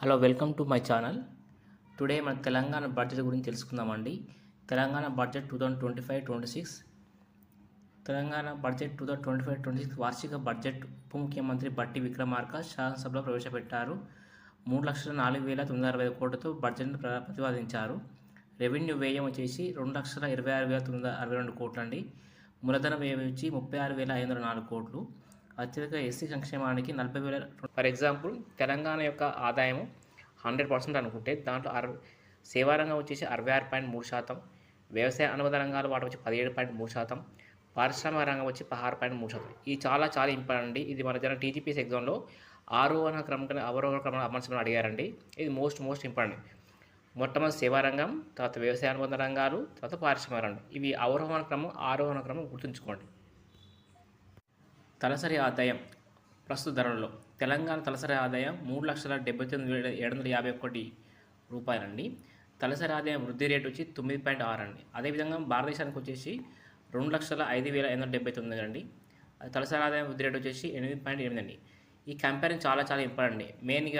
Hello, welcome to my channel. Today మన Telangana budget గురించి తెలుసుకుందామండి. తెలంగాణ బడ్జెట్ 2025-26. తెలంగాణ బడ్జెట్ 2025-26 వార్షిక బడ్జెట్ ఉప ముఖ్యమంత్రి బట్టి విక్రమార్క శాసనసభలో ప్రవేశపెట్టారు. 3,04,960 కోట్లతో బడ్జెట్ను ప్రతిపాదించారు. రెవెన్యూ వ్యయం వచ్చేసి 2,26,962 కోట్లు అండి. మూలధన వ్యయం వచ్చి 36,504 కోట్లు. అత్యధిక ఎస్సీ సంక్షేమానికి 40,000. ఫర్ ఎగ్జాంపుల్, తెలంగాణ యొక్క ఆదాయం 100% అనుకుంటే దాంట్లో సేవారంగం వచ్చేసి 66.3%, వ్యవసాయ అనుబంధ రంగాలు వాటి వచ్చి 17.3%, పారిశ్రామిక రంగం వచ్చి 16.3%. ఇది చాలా చాలా ఇంపార్టెంట్ అండి. ఇది మన జన టీజీపీఎస్ ఎగ్జామ్లో అవరోహణ క్రమం అమర్చమని అడిగారండి. ఇది మోస్ట్ ఇంపార్టెంట్. మొట్టమొదటి సేవారంగం, తర్వాత వ్యవసాయ అనుబంధ రంగాలు, తర్వాత పారిశ్రామిక రంగం. ఇవి ఆరోహణ క్రమం గుర్తుంచుకోండి. తలసరి ఆదాయం ప్రస్తుత ధరలలో తెలంగాణ తలసరి ఆదాయం 3,79,751 రూపాయలండి. తలసరి ఆదాయం వృద్ధి రేటు వచ్చి 9.6 అండి. అదేవిధంగా భారతదేశానికి వచ్చేసి 2,05,579 అండి. తలసరి ఆదాయం వృద్ధి రేటు వచ్చేసి 8.8 అండి. ఈ కంపారిజన్ చాలా చాలా ఇంపార్టెంట్ అండి. మెయిన్గా